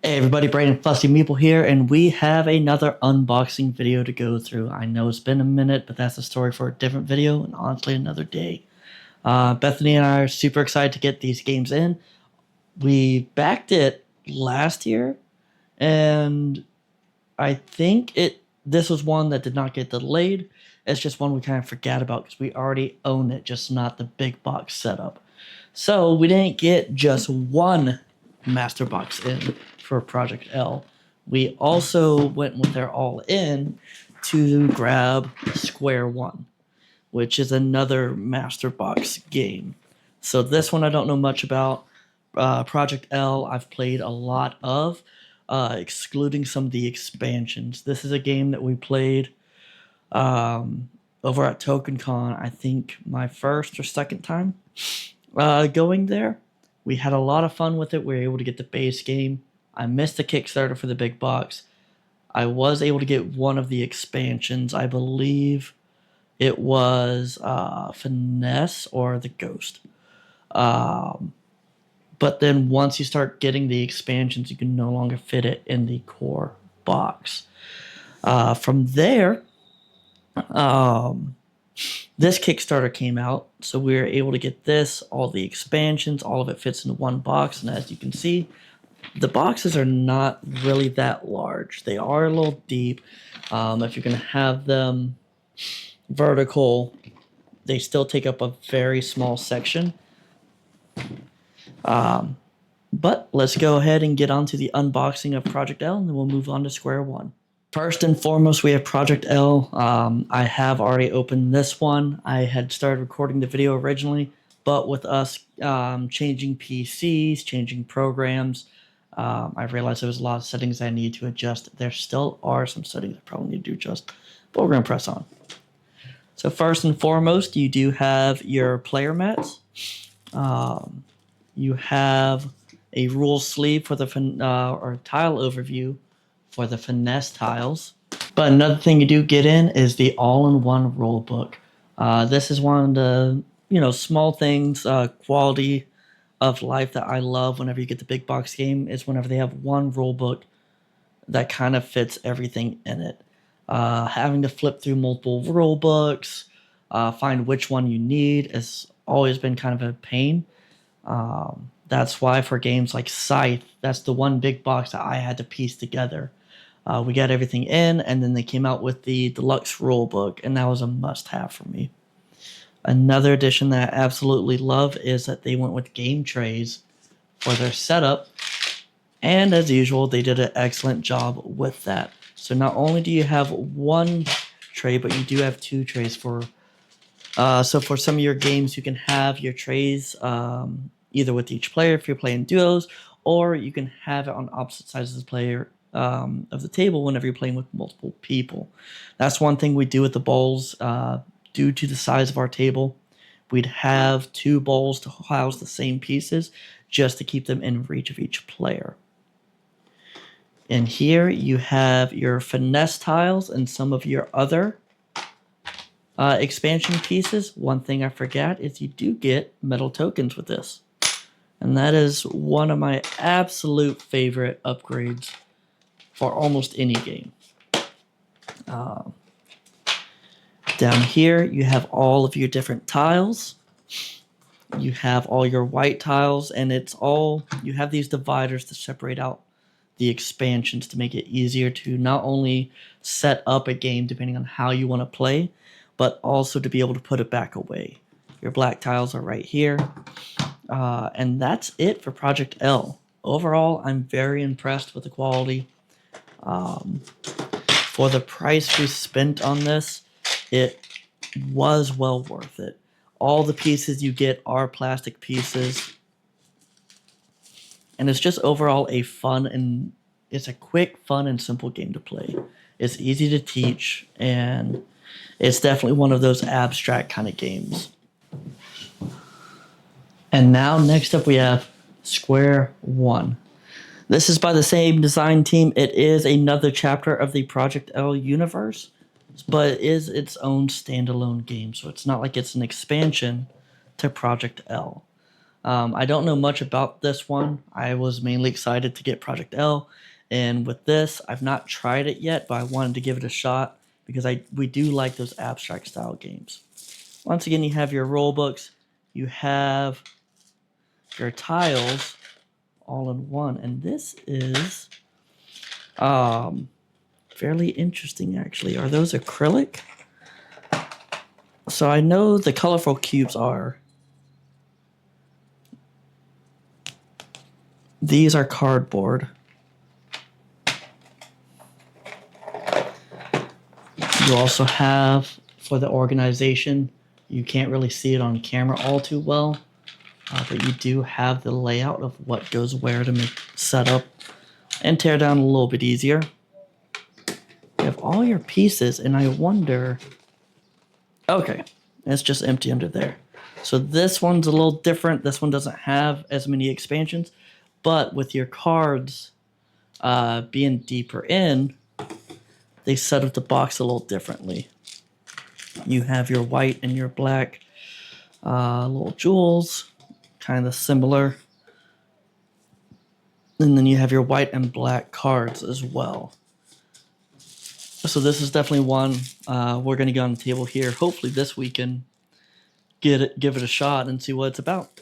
Hey everybody, Brandon Fussy Meeple here, and we have another unboxing video to go through. I know it's been a minute, but that's a story for a different video, and honestly, another day. Bethany and I are super excited to get these games in. We backed it last year, and I think this was one that did not get delayed. It's just one we kind of forgot about because we already own it, just not the big box setup. So we didn't get just one master box in for Project L. We also went with their all in to grab Square One, which is another master box game. So this one I don't know much about. Project L I've played a lot of, excluding some of the expansions. This is a game that we played over at TokenCon. I think my first or second time going there. We had a lot of fun with it. We were able to get the base game. I missed the Kickstarter for the big box. I was able to get one of the expansions. I believe it was Finesse or the Ghost. But then once you start getting the expansions, you can no longer fit it in the core box. From there, this Kickstarter came out, so we were able to get this, all the expansions, all of it fits into one box, and as you can see, the boxes are not really that large. They are a little deep. If you're going to have them vertical, they still take up a very small section. But let's go ahead and get on to the unboxing of Project L, and then we'll move on to Square One. First and foremost, we have Project L. I have already opened this one. I had started recording the video originally, but with us changing PCs, changing programs, I realized there was a lot of settings I need to adjust. There still are some settings I probably need to adjust, but we're going to press on. So first and foremost, you do have your player mats. You have a rule sleeve for the or tile overview for the finesse tiles. But another thing you do get in is the all-in-one rule book. This is one of the small things, quality of life that I love whenever you get the big box game is whenever they have one rule book that kind of fits everything in it. Having to flip through multiple rule books, find which one you need has always been kind of a pain. That's why for games like Scythe, that's the one big box that I had to piece together. We got everything in, and then they came out with the deluxe rule book, and that was a must-have for me. Another addition that I absolutely love is that they went with game trays for their setup, and as usual, they did an excellent job with that. So not only do you have one tray, but you do have two trays for. So for some of your games, you can have your trays either with each player if you're playing duos, or you can have it on opposite sides of the player of the table whenever you're playing with multiple people. That's one thing we do with the bowls. Due to the size of our table, we'd have two bowls to house the same pieces just to keep them in reach of each player. And here you have your finesse tiles and some of your other expansion pieces. One thing I forgot is you do get metal tokens with this. And that is one of my absolute favorite upgrades for almost any game. Down here, you have all of your different tiles. You have all your white tiles, and you have these dividers to separate out the expansions to make it easier to not only set up a game depending on how you want to play, but also to be able to put it back away. Your black tiles are right here. And that's it for Project L. Overall, I'm very impressed with the quality. For the price we spent on this, it was well worth it. All the pieces you get are plastic pieces. And it's just overall it's a quick, fun, and simple game to play. It's easy to teach, and it's definitely one of those abstract kind of games. And now, next up, we have Square One. This is by the same design team. It is another chapter of the Project L universe, but it is its own standalone game, so it's not like it's an expansion to Project L. I don't know much about this one. I was mainly excited to get Project L, and with this, I've not tried it yet, but I wanted to give it a shot because we do like those abstract style games. Once again, you have your rule books, you have your tiles all in one, and this is fairly interesting actually. Are those acrylic? So I know the colorful cubes are. These are cardboard. You also have, for the organization, you can't really see it on camera all too well, but you do have the layout of what goes where to make setup and tear down a little bit easier. You have all your pieces, and I wonder... Okay, it's just empty under there. So this one's a little different. This one doesn't have as many expansions, but with your cards being deeper in, they set up the box a little differently. You have your white and your black little jewels, kind of similar. And then you have your white and black cards as well. So this is definitely one we're going to get on the table here, hopefully this weekend. Give it a shot and see what it's about.